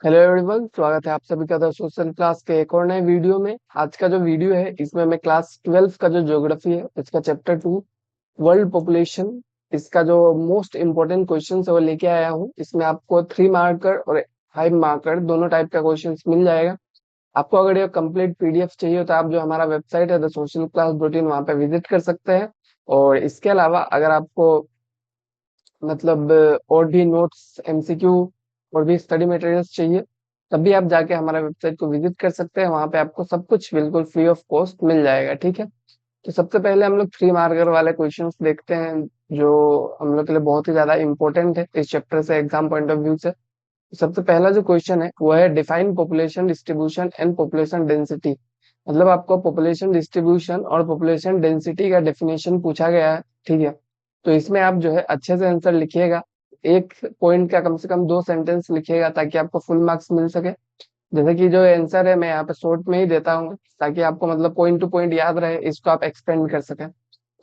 Hello everyone, स्वागत है आप सभी का द सोशल क्लास के एक और नए वीडियो में। आज का जो वीडियो है इसमें मैं क्लास 12 का जो ज्योग्राफी है इसका चैप्टर 2 वर्ल्ड पॉपुलेशन, इसका जो मोस्ट इम्पोर्टेंट क्वेश्चन है वो लेके आया हूँ। इसमें आपको 3 मार्कर और 5 मार्कर दोनों टाइप का क्वेश्चन मिल जाएगा। आपको अगर ये कंप्लीट पीडीएफ चाहिए तो आप जो हमारा वेबसाइट है the social class dot in वहाँ पे विजिट कर सकते हैं। और इसके अलावा अगर आपको मतलब और भी नोट्स, एमसीक्यू और भी स्टडी मटेरियल्स चाहिए तब भी आप जाके हमारा वेबसाइट को विजिट कर सकते हैं। वहां पे आपको सब कुछ बिल्कुल फ्री ऑफ कॉस्ट मिल जाएगा। ठीक है, तो सबसे पहले हम लोग 3 मार्कर वाले क्वेश्चंस देखते हैं जो हम लोग के लिए बहुत ही ज्यादा इंपॉर्टेंट है इस चैप्टर से, एग्जाम पॉइंट ऑफ व्यू से। सबसे पहला जो क्वेश्चन है वो है define population distribution and population density. मतलब आपको पॉपुलेशन डिस्ट्रीब्यूशन और पॉपुलेशन डेंसिटी का डेफिनेशन पूछा गया है। ठीक है, तो इसमें आप जो है अच्छे से आंसर लिखिएगा। एक पॉइंट का कम से कम 2 सेंटेंस लिखिएगा ताकि आपको फुल मार्क्स मिल सके। जैसे कि जो आंसर है मैं यहाँ पे शॉर्ट में ही देता हूँ ताकि आपको मतलब पॉइंट टू पॉइंट याद रहे, इसको आप एक्सपेंड कर सकें।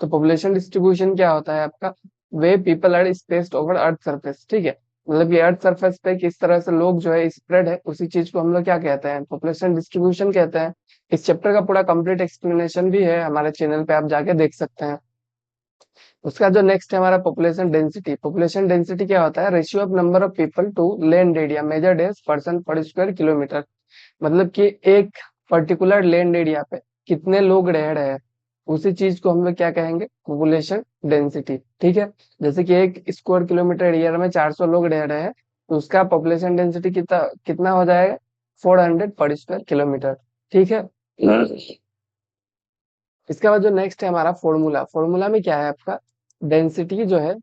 तो पॉपुलेशन डिस्ट्रीब्यूशन क्या होता है आपका? वे people are spaced over earth surface. ठीक है, मतलब ये अर्थ सरफेस पे किस तरह से लोग जो है स्प्रेड है उसी चीज को हम लोग क्या कहते हैं? पॉपुलेशन डिस्ट्रीब्यूशन कहते हैं। इस चैप्टर का पूरा कंप्लीट एक्सप्लेनेशन भी है हमारे चैनल पे, आप जाके देख सकते हैं। उसका जो नेक्स्ट है हमारा पॉपुलेशन डेंसिटी। पॉपुलेशन डेंसिटी क्या होता है? Ratio of number of people to land area measured as person per square kilometre. मतलब कि एक पर्टिकुलर लैंड एरिया पे कितने लोग रह रहे हैं उसी चीज को हम लोग क्या कहेंगे? Population density. ठीक है, जैसे कि 1 स्क्वायर किलोमीटर एरिया में 400 लोग रह रहे हैं तो उसका पॉपुलेशन डेंसिटी कितना कितना हो जाएगा? 400 पर स्क्वायर किलोमीटर। ठीक है, इसके बाद जो नेक्स्ट है हमारा फॉर्मूला। फॉर्मूला में क्या है आपका? डेंसिटी जो है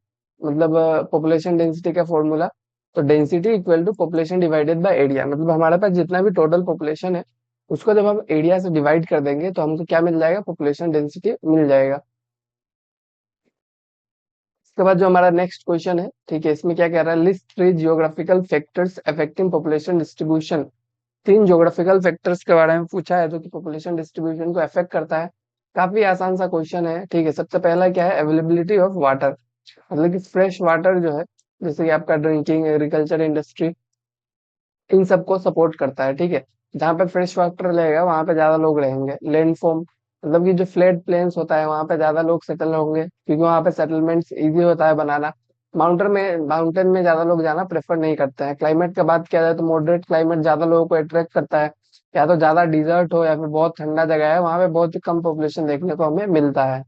मतलब पॉपुलेशन डेंसिटी का फॉर्मूला। तो density equal to population divided by area. मतलब हमारे पास जितना भी टोटल पॉपुलेशन है उसको जब हम एरिया से डिवाइड कर देंगे तो हमको क्या मिल जाएगा? पॉपुलेशन डेंसिटी मिल जाएगा। इसके बाद जो हमारा नेक्स्ट क्वेश्चन है, ठीक है, इसमें क्या कह रहा है? List 3 geographical factors affecting population distribution. 3 geographical factors के बारे में पूछा है जो कि पॉपुलेशन डिस्ट्रीब्यूशन को अफेक्ट करता है। काफी आसान सा क्वेश्चन है। ठीक है, सबसे पहला क्या है? Availability of water. मतलब कि फ्रेश वाटर जो है, जैसे कि आपका ड्रिंकिंग, एग्रीकल्चर इंडस्ट्री, इन सबको सपोर्ट करता है। ठीक है, जहाँ पे फ्रेश वाटर रहेगा वहां पे ज्यादा लोग रहेंगे। लैंडफॉर्म मतलब कि जो फ्लैट प्लेन्स होता है वहां पे ज्यादा लोग सेटल होंगे क्योंकि वहां पे सेटलमेंट्स इजी होता है बनाना। माउंटेन में ज्यादा लोग जाना प्रेफर नहीं करते हैं। क्लाइमेट का बात किया जाए तो मॉडरेट क्लाइमेट ज्यादा लोगों को अट्रैक्ट करता है। या तो ज्यादा डिजर्ट हो या फिर बहुत ठंडा जगह है, वहां पे बहुत ही कम पॉपुलेशन देखने को हमें मिलता है।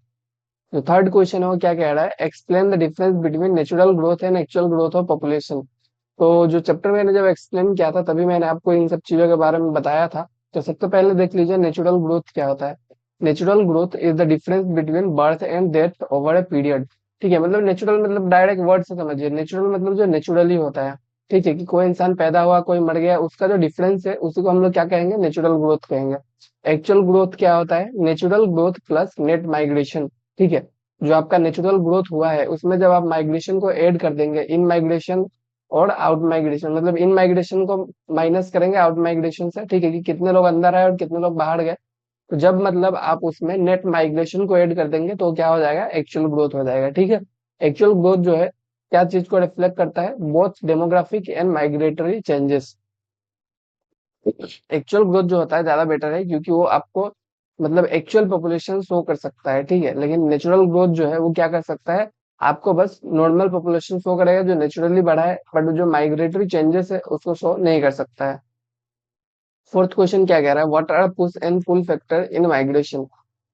जो थर्ड क्वेश्चन है वो क्या कह रहा है? Explain the difference between natural growth and actual growth of population. तो जो चैप्टर मैंने जब एक्सप्लेन किया था तभी मैंने आपको इन सब चीजों के बारे में बताया था। तो सबसे पहले देख लीजिए नेचुरल ग्रोथ क्या होता है। Natural growth is the difference between birth and death over a period. ठीक है, मतलब नेचुरल मतलब डायरेक्ट वर्ड से समझिए, नेचुरल मतलब जो नेचुरली होता है। ठीक है, कि कोई इंसान पैदा हुआ, कोई मर गया, उसका जो डिफरेंस है उसी को हम लोग क्या कहेंगे? नेचुरल ग्रोथ कहेंगे। एक्चुअल ग्रोथ क्या होता है? Natural growth plus net migration. ठीक है, जो आपका नेचुरल ग्रोथ हुआ है उसमें जब आप माइग्रेशन को ऐड कर देंगे, इन माइग्रेशन और आउट माइग्रेशन, मतलब इन माइग्रेशन को माइनस करेंगे आउट माइग्रेशन से। ठीक है, कि कितने लोग अंदर आए और कितने लोग बाहर गए। तो जब मतलब आप उसमें नेट माइग्रेशन को ऐड कर देंगे तो क्या हो जाएगा? एक्चुअल ग्रोथ हो जाएगा। ठीक है, एक्चुअल ग्रोथ जो है क्या चीज को रिफ्लेक्ट करता है? Both demographic and migratory changes. Actual growth जो होता है ज्यादा बेटर है क्योंकि वो आपको मतलब एक्चुअल पॉपुलेशन शो कर सकता है। ठीक है, लेकिन नेचुरल ग्रोथ जो है वो क्या कर सकता है? आपको बस नॉर्मल पॉपुलेशन शो करेगा जो नेचुरली बढ़ा है, बट जो माइग्रेटरी चेंजेस है उसको शो नहीं कर सकता है। फोर्थ क्वेश्चन क्या कह रहा है? What are push and pull factor in migration.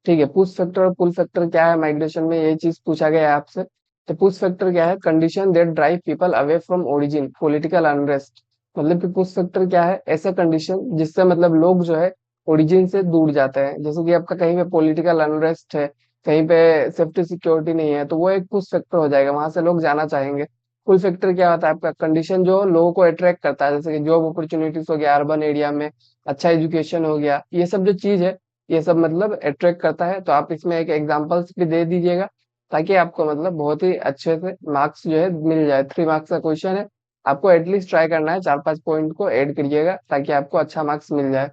ठीक है, पुश फैक्टर और पुल फैक्टर क्या है माइग्रेशन में, ये चीज पूछा गया है आपसे। तो पुश फैक्टर क्या है? Condition that drive people away from origin political unrest. मतलब कि पुश फैक्टर क्या है? ऐसा कंडीशन जिससे मतलब लोग जो है ओरिजिन से दूर जाते हैं। जैसे कि आपका कहीं पे पॉलिटिकल अनरेस्ट है, कहीं पे सेफ्टी सिक्योरिटी नहीं है, तो वो एक पुश फैक्टर हो जाएगा, वहां से लोग जाना चाहेंगे। पुल फैक्टर क्या होता है? आपका कंडीशन जो लोगों को अट्रैक्ट करता है, जैसे कि जॉब अपॉर्चुनिटीज हो गया अर्बन एरिया में, अच्छा एजुकेशन हो गया, ये सब जो चीज है ये सब मतलब अट्रैक्ट करता है। तो आप इसमें एक एग्जांपल्स भी दे दीजिएगा ताकि आपको मतलब बहुत ही अच्छे से मार्क्स जो है मिल जाए। 3 मार्क्स का क्वेश्चन है, आपको एटलीस्ट ट्राई करना है 4-5 पॉइंट को ऐड करिएगा ताकि आपको अच्छा मार्क्स मिल जाए।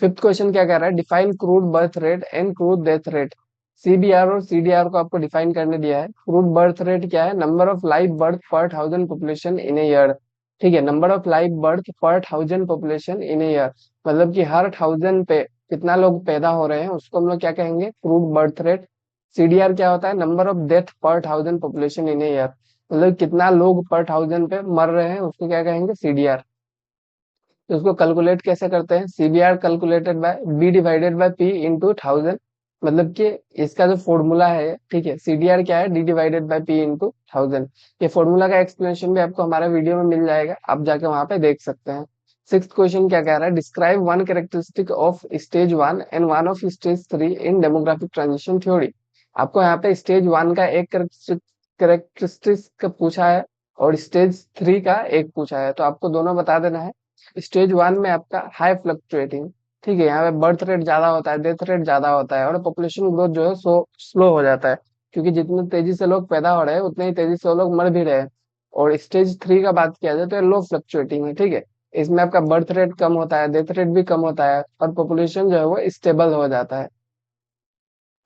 फिफ्थ क्वेश्चन क्या कह रहा है? Define crude birth rate and crude death rate. CBR और सीडीआर को आपको डिफाइन करने दिया है। क्रूड बर्थ रेट क्या है? नंबर ऑफ लाइव बर्थ पर 1000 पॉपुलेशन इन ए ईयर। ठीक है। नंबर ऑफ लाइव बर्थ पर 1000 पॉपुलेशन इन ईयर, मतलब कि हर 1000 पे कितना लोग पैदा हो रहे हैं उसको हम लोग क्या कहेंगे, क्रूड बर्थ रेट। सीडीआर क्या होता है, नंबर ऑफ डेथ पर 1000 पॉपुलेशन इन ईयर, मतलब कितना लोग पर 1000 पे मर रहे हैं उसको क्या कहेंगे, सीडीआर। तो उसको कैलकुलेट कैसे करते हैं, CBR calculated by B divided by P into 1000, मतलब कि इसका जो फॉर्मूला है, ठीक है, सीडीआर क्या है, D divided by P into 1000। ये फॉर्मूला का एक्सप्लेनेशन भी आपको हमारे वीडियो में मिल जाएगा, आप जाके वहां पे देख सकते हैं। सिक्स्थ क्वेश्चन क्या कह रहा है, describe one characteristic of stage one and one of stage three in demographic transition theory. आपको यहाँ पे स्टेज वन का एक कैरेक्टरिस्टिक पूछा है और स्टेज थ्री का एक पूछा है, तो आपको दोनों बता देना है। स्टेज वन में आपका हाई फ्लक्चुएटिंग, ठीक है, यहाँ पे बर्थ रेट ज्यादा होता है, डेथ रेट ज्यादा होता है, और पॉपुलेशन ग्रोथ जो है सो स्लो हो जाता है, क्योंकि जितने तेजी से लोग पैदा हो रहे हैं उतने ही तेजी से वो लोग मर भी रहे हैं। और स्टेज थ्री का बात किया जाए तो लो फ्लक्चुएटिंग है, ठीक है, इसमें आपका बर्थ रेट कम होता है, डेथ रेट भी कम होता है, और पॉपुलेशन जो है वो स्टेबल हो जाता है।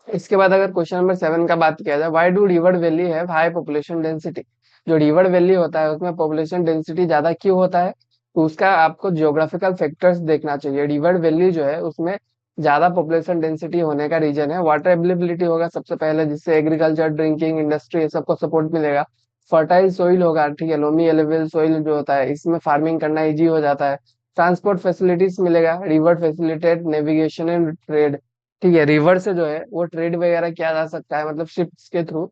इसके बाद अगर क्वेश्चन नंबर 7 का बात किया जाए, why do river valley have high population density. जो रिवर वैली होता है उसमें पॉपुलेशन डेंसिटी ज्यादा क्यों होता है, तो उसका आपको जियोग्राफिकल फैक्टर्स देखना चाहिए। रिवर वैली जो है उसमें ज्यादा पॉपुलेशन डेंसिटी होने का रीजन है वाटर अवेलेबिलिटी होगा सबसे पहले, जिससे एग्रीकल्चर, ड्रिंकिंग, इंडस्ट्री सबको सपोर्ट मिलेगा। फर्टाइल सोइल होगा, ठीक है, लोमी एलुवियल सोइल जो होता है इसमें फार्मिंग करना इजी हो जाता है। ट्रांसपोर्ट फैसिलिटीज मिलेगा, river facilitate navigation and trade, ठीक है, रिवर से जो है वो ट्रेड वगैरह किया जा सकता है, मतलब शिप्स के थ्रू।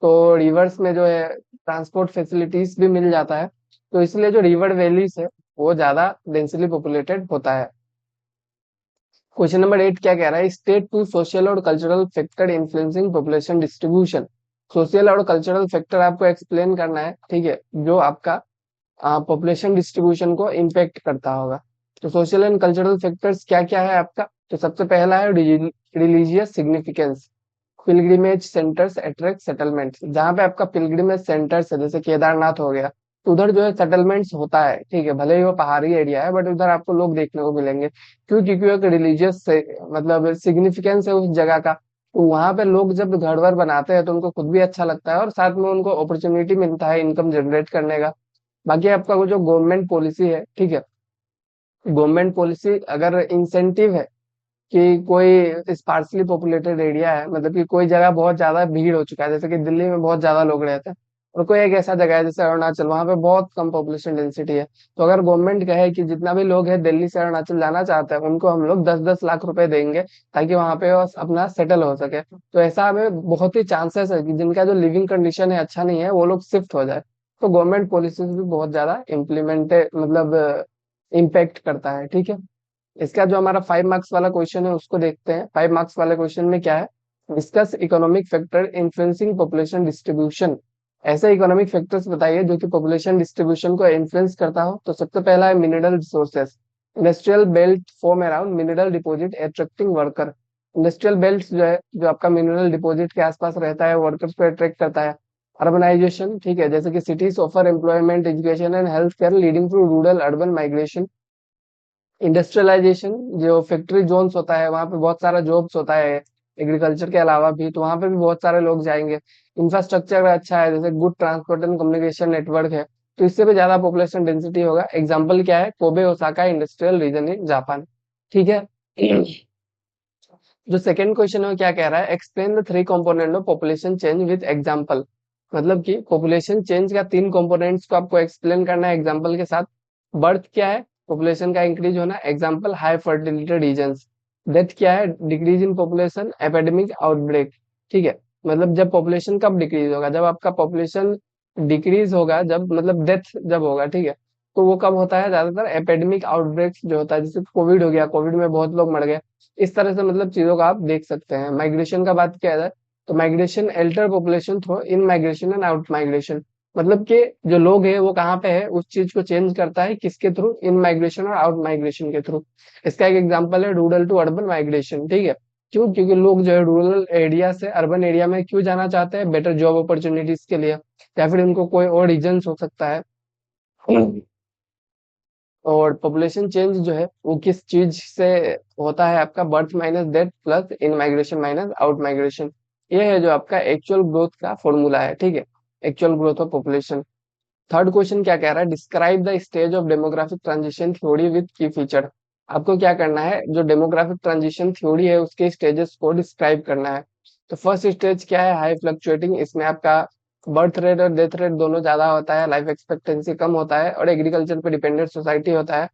तो रिवर्स में जो है ट्रांसपोर्ट फैसिलिटीज भी मिल जाता है, तो इसलिए जो रिवर वैलीज है वो ज्यादा डेंसली पॉपुलेटेड होता है। क्वेश्चन नंबर 8 क्या कह रहा है, स्टेट टू सोशल और cultural factor influencing population distribution. Social और कल्चरल फैक्टर आपको एक्सप्लेन करना है, ठीक है, जो आपका पॉपुलेशन डिस्ट्रीब्यूशन को इम्पेक्ट करता होगा। तो सोशल एंड कल्चरल फैक्टर्स क्या क्या है आपका, तो सबसे पहला है religious significance. Pilgrimage centres attract settlements, जहाँ पे आपका पिलग्रिमेज सेंटर्स है जैसे केदारनाथ हो गया, तो उधर जो है सेटलमेंट्स होता है, ठीक है, भले ही वो पहाड़ी एरिया है बट उधर आपको लोग देखने को मिलेंगे। क्यों, क्योंकि एक रिलीजियस से मतलब सिग्निफिकेंस है उस जगह का, तो वहां पे लोग जब घर वर बनाते हैं तो उनको खुद भी अच्छा लगता है और साथ में उनको अपॉर्चुनिटी मिलता है इनकम जनरेट करने का। बाकी आपका वो जो गवर्नमेंट पॉलिसी है, ठीक है, गवर्नमेंट पॉलिसी अगर इंसेंटिव है कि कोई स्पार्सली पॉपुलेटेड एरिया है, मतलब कि कोई जगह बहुत ज्यादा भीड़ हो चुका है, जैसे कि दिल्ली में बहुत ज्यादा लोग रहते हैं, और कोई एक ऐसा जगह है जैसे अरुणाचल, वहां पे बहुत कम पॉपुलेशन डेंसिटी है, तो अगर गवर्नमेंट कहे कि जितना भी लोग है दिल्ली से अरुणाचल जाना चाहते हैं उनको हम लोग 10-10 लाख रुपए देंगे ताकि वहां पे वो अपना सेटल हो सके, तो ऐसा हमें बहुत ही चांसेस है कि जिनका जो लिविंग कंडीशन है अच्छा नहीं है वो लोग शिफ्ट हो जाए। तो गवर्नमेंट पॉलिसीज भी बहुत ज्यादा इम्प्लीमेंट मतलब इम्पेक्ट करता है, ठीक है। इसका जो हमारा 5 मार्क्स वाला क्वेश्चन है उसको देखते हैं। 5 मार्क्स वाले क्वेश्चन में क्या है, discuss economic factor influencing population distribution. ऐसे इकोनॉमिक फैक्टर्स बताइए जो कि पॉपुलेशन डिस्ट्रीब्यूशन को इन्फ्लुएंस करता हो। तो सबसे पहला है mineral resources. Industrial belt form around mineral deposit attracting worker. Industrial belt जो है जो आपका मिनरल डिपॉजिट के आसपास रहता है वर्कर्स को अट्रैक्ट करता है। अर्बनाइजेशन, ठीक है, जैसे कि cities offer employment, education and health care leading to rural urban migration. Industrialisation, जो फैक्ट्री जोन्स होता है वहां पे बहुत सारा जॉब्स होता है एग्रीकल्चर के अलावा भी, तो वहां पे भी बहुत सारे लोग जाएंगे। इंफ्रास्ट्रक्चर अच्छा है, जैसे good transport and communication network है, तो इससे भी ज्यादा पॉपुलेशन डेंसिटी होगा। एग्जाम्पल क्या है, Kobe Osaka industrial region in Japan, ठीक है। जो सेकंड क्वेश्चन है वो क्या कह रहा है, explain the three component of population change with example. मतलब कि पॉपुलेशन चेंज का 3 कंपोनेंट्स को आपको एक्सप्लेन करना है एग्जांपल के साथ। बर्थ क्या है, पॉपुलेशन का इंक्रीज होना, example high fertility regions. Death क्या है, decrease in population, epidemic outbreak, ठीक है। मतलब जब पॉपुलेशन कब डिक्रीज होगा, जब आपका पॉपुलेशन डिक्रीज होगा, जब मतलब डेथ जब होगा, ठीक है, तो वो कब होता है, ज्यादातर एपिडेमिक आउटब्रेक जो होता है, जैसे कोविड हो गया, कोविड में बहुत लोग मर गए। इस तरह से मतलब चीजों का आप देख सकते हैं। माइग्रेशन का बात किया जाए तो migration alter population through in migration and out migration, मतलब कि जो लोग हैं वो कहाँ पे है उस चीज को चेंज करता है किसके थ्रू, इन माइग्रेशन और आउट माइग्रेशन के थ्रू। इसका एक एग्जांपल है रूरल टू अर्बन माइग्रेशन, ठीक है। क्यों, क्योंकि लोग जो है रूरल एरिया से अर्बन एरिया में क्यों जाना चाहते हैं, बेटर जॉब अपॉर्चुनिटीज के लिए, या फिर उनको कोई और रीजन हो सकता है। और पॉपुलेशन चेंज जो है वो किस चीज से होता है, आपका बर्थ माइनस डेथ प्लस इन माइग्रेशन माइनस आउट माइग्रेशन। ये है जो आपका एक्चुअल ग्रोथ का फॉर्मूला है, ठीक है, actual growth of population. Third question क्या कह रहा है, describe the stage of demographic transition theory with की फीचर। आपको क्या करना है, जो डेमोग्राफिक ट्रांजिशन थ्योरी है उसके स्टेजेस को डिस्क्राइब करना है। तो फर्स्ट स्टेज क्या है, हाई फ्लक्चुएटिंग, इसमें आपका बर्थ रेट और डेथ रेट दोनों ज्यादा होता है, लाइफ एक्सपेक्टेंसी कम होता है और एग्रीकल्चर पे डिपेंडेंट सोसाइटी होता है।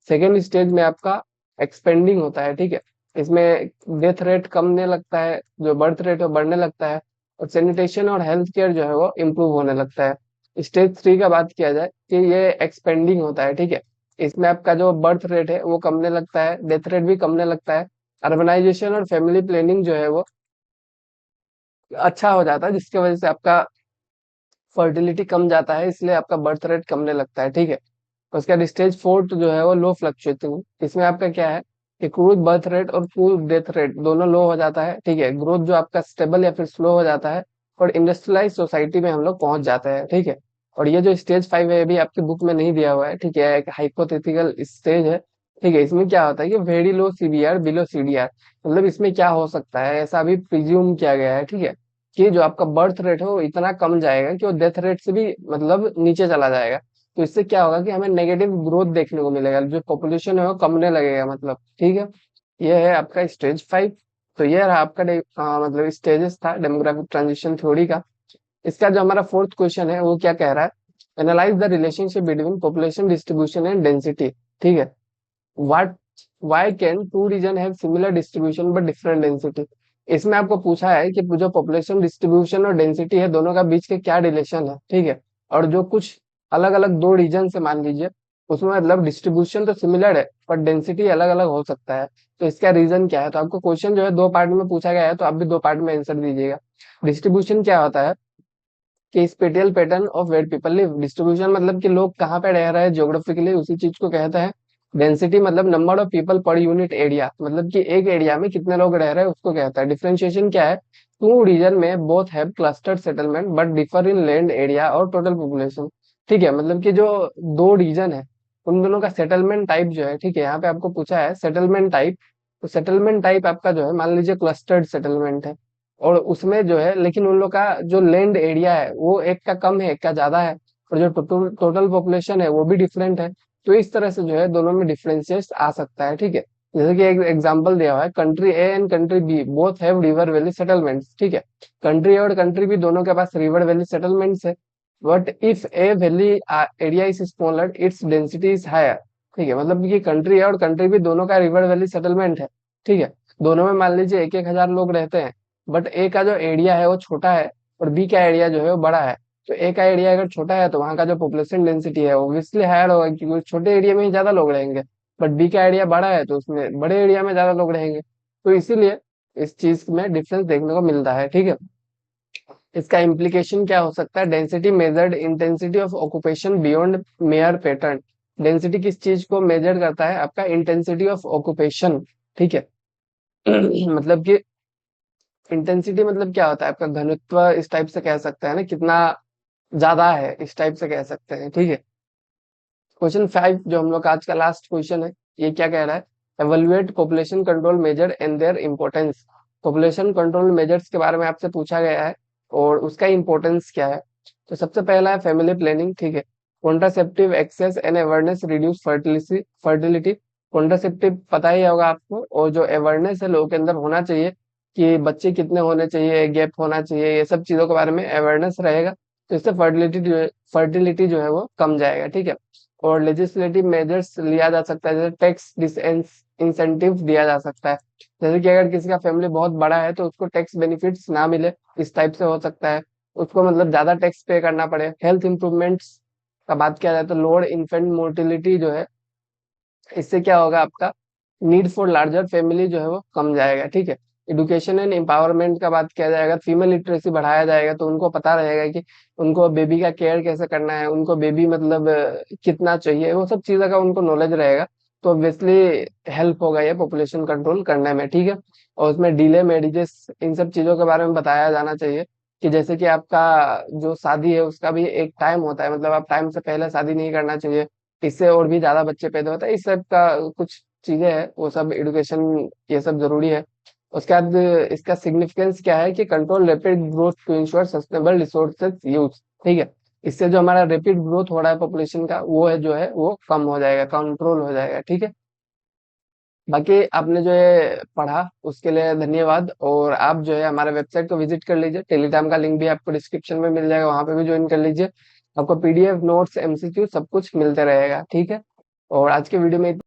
सेकेंड स्टेज में आपका एक्सपेंडिंग होता है, ठीक है, इसमें डेथ रेट कमने लगता है, जो बर्थ रेट है वो बढ़ने लगता है, और सैनिटेशन और हेल्थ केयर जो है वो इम्प्रूव होने लगता है। स्टेज थ्री का बात किया जाए कि ये एक्सपेंडिंग होता है, ठीक है, इसमें आपका जो बर्थ रेट है वो कमने लगता है, डेथ रेट भी कमने लगता है, अर्बनाइजेशन और फैमिली प्लानिंग जो है वो अच्छा हो जाता है, जिसकी वजह से आपका फर्टिलिटी कम जाता है, इसलिए आपका बर्थ रेट कमने लगता है, ठीक है। उसके बाद स्टेज फोर्थ जो है वो लो फ्लक्चुएटिंग, इसमें आपका क्या है कि क्रूज बर्थ रेट और क्रूज डेथ रेट दोनों लो हो जाता है, ठीक है, ग्रोथ जो आपका स्टेबल या फिर स्लो हो जाता है, और इंडस्ट्रियलाइज सोसाइटी में हम लोग पहुंच जाते हैं, ठीक है। और ये जो स्टेज फाइव है ये भी आपकी बुक में नहीं दिया हुआ है, ठीक है, एक हाइपोथेटिकल स्टेज है, ठीक है। इसमें क्या होता है कि very low CBR below CDR, मतलब इसमें क्या हो सकता है, ऐसा अभी प्रिज्यूम किया गया है, ठीक है, कि जो आपका बर्थ रेट है वो इतना कम जाएगा कि वो डेथ रेट से भी मतलब नीचे चला जाएगा। तो इससे क्या होगा कि हमें नेगेटिव ग्रोथ देखने को मिलेगा, जो पॉपुलेशन है वो कमने लगेगा, मतलब, ठीक है। ये है आपका स्टेज फाइव। तो ये रहा आपका मतलब स्टेजेस था डेमोग्राफिक ट्रांजिशन थ्योरी का। इसका जो हमारा फोर्थ क्वेश्चन है वो क्या कह रहा है, analyse the relationship between population distribution and density, ठीक है। What why can two region have similar distribution but different density. इसमें आपको पूछा है कि जो पॉपुलेशन डिस्ट्रीब्यूशन और डेंसिटी है दोनों का बीच के क्या रिलेशन है, ठीक है। और जो कुछ अलग अलग दो रीजन से मान लीजिए, उसमें मतलब डिस्ट्रीब्यूशन तो सिमिलर है पर डेंसिटी अलग अलग हो सकता है, तो इसका रीजन क्या है। तो आपको क्वेश्चन जो है दो पार्ट में पूछा गया है, तो आप भी दो पार्ट में आंसर दीजिएगा। डिस्ट्रीब्यूशन क्या होता है कि spatial pattern of where people live, distribution मतलब कि लोग कहाँ पे रह रहे हैं ज्योग्राफिकली, उसी चीज को कहते हैं। डेंसिटी मतलब number of people per unit area, मतलब कि एक एरिया में कितने लोग रह रहे हैं उसको कहता है। डिफरेंशिएशन क्या है, टू रीजन में both have clustered settlement but differ in land area और टोटल पॉपुलेशन, ठीक है, मतलब कि जो दो रीजन है उन दोनों का सेटलमेंट टाइप जो है, ठीक है, यहाँ पे आपको पूछा है सेटलमेंट टाइप। तो सेटलमेंट टाइप आपका जो है मान लीजिए क्लस्टर्ड सेटलमेंट है, और उसमें जो है लेकिन उन लोग का जो लैंड एरिया है वो एक का कम है एक का ज्यादा है, और जो टोटल टोटल पॉपुलेशन है वो भी डिफरेंट है। तो इस तरह से जो है दोनों में डिफरेंशिएट आ सकता है, ठीक है। जैसे कि एक एग्जांपल दिया हुआ है, country A and country B both have river valley settlements, ठीक है, कंट्री ए और कंट्री बी दोनों के पास रिवर वैली सेटलमेंट्स है, but if a valley area is smaller its density is higher, ठीक है, मतलब कि कंट्री ए और कंट्री बी दोनों का रिवर वैली सेटलमेंट है, ठीक है, दोनों में मान लीजिए एक एक हजार लोग रहते हैं, बट ए का जो एरिया है वो छोटा है और बी का एरिया जो है वो बड़ा है। तो ए का एरिया अगर छोटा है तो वहां का जो पॉपुलेशन डेंसिटी है वो ऑब्वियसली हायर होगा, क्योंकि छोटे एरिया में ही ज्यादा लोग रहेंगे। बट बी का एरिया बड़ा है तो उसमें बड़े एरिया में ज्यादा लोग रहेंगे, तो इसीलिए इस चीज में डिफरेंस देखने को मिलता है, ठीक है। इसका इम्प्लीकेशन क्या हो सकता है, density measured intensity of occupation beyond mayor pattern. Density किस चीज को मेजर करता है, आपका इंटेंसिटी ऑफ ऑक्यूपेशन, ठीक है। मतलब कि इंटेंसिटी मतलब क्या होता है, आपका घनत्व इस टाइप से कह सकते हैं ना, कितना ज्यादा है इस टाइप से कह सकते हैं, ठीक है। क्वेश्चन फाइव जो हम लोग का आज का लास्ट क्वेश्चन है, ये क्या कह रहा है, evaluate population control measure and their importance. Population control measures के बारे में आपसे पूछा गया है और उसका इंपॉर्टेंस क्या है। तो सबसे पहला है फैमिली प्लानिंग, ठीक है, contraceptive access and awareness reduce fertility fertility. Contraceptive पता ही होगा आपको, और जो अवेयरनेस है लोगों के अंदर होना चाहिए कि बच्चे कितने होने चाहिए, गैप होना चाहिए, ये सब चीजों के बारे में अवेयरनेस रहेगा, तो इससे फर्टिलिटी जो है वो कम जाएगा, ठीक है। और लेजिस्लेटिव मेजर्स लिया जा सकता है, जैसे टैक्स इंसेंटिव दिया जा सकता है, जैसे कि अगर किसी का फैमिली बहुत बड़ा है तो उसको टैक्स बेनिफिट्स ना मिले, इस टाइप से हो सकता है, उसको मतलब ज्यादा टैक्स पे करना पड़े। हेल्थ इंप्रूवमेंट्स का बात किया जाए तो लोअर इन्फेंट मोर्टिलिटी जो है, इससे क्या होगा, आपका नीड फॉर लार्जर फैमिली जो है वो कम जाएगा, ठीक है। एडुकेशन एंड एम्पावरमेंट का बात किया जाएगा, फीमेल लिटरेसी बढ़ाया जाएगा तो उनको पता रहेगा कि उनको बेबी का केयर कैसे करना है, उनको बेबी मतलब कितना चाहिए, वो सब चीजों का उनको नॉलेज रहेगा, तो ऑब्वियसली हेल्प होगा ये पॉपुलेशन कंट्रोल करने में, ठीक है। और उसमें डिले मैरिजेस इन सब चीजों के बारे में बताया जाना चाहिए, कि जैसे कि आपका जो शादी है उसका भी एक टाइम होता है, मतलब आप टाइम से पहले शादी नहीं करना चाहिए, इससे और भी ज्यादा बच्चे पैदा होते हैं, इस सब का कुछ चीजें हैं, वो सब एडुकेशन ये सब जरूरी है। उसके बाद इसका सिग्निफिकेंस क्या है कि control rapid growth to ensure sustainable resources use, ठीक है। इससे जो हमारा रैपिड ग्रोथ हो रहा है पॉपुलेशन का, वो है जो है वो कम हो जाएगा, कंट्रोल हो जाएगा। ठीक है, बाकी आपने जो है पढ़ा उसके लिए धन्यवाद। और आप जो है हमारे वेबसाइट को विजिट कर लीजिए, टेलीग्राम का लिंक भी आपको डिस्क्रिप्शन में मिल जाएगा, वहां पे भी ज्वाइन कर लीजिए। आपको पीडीएफ, नोट्स, एमसीक्यू सब कुछ मिलते रहेगा। ठीक है, और आज के वीडियो में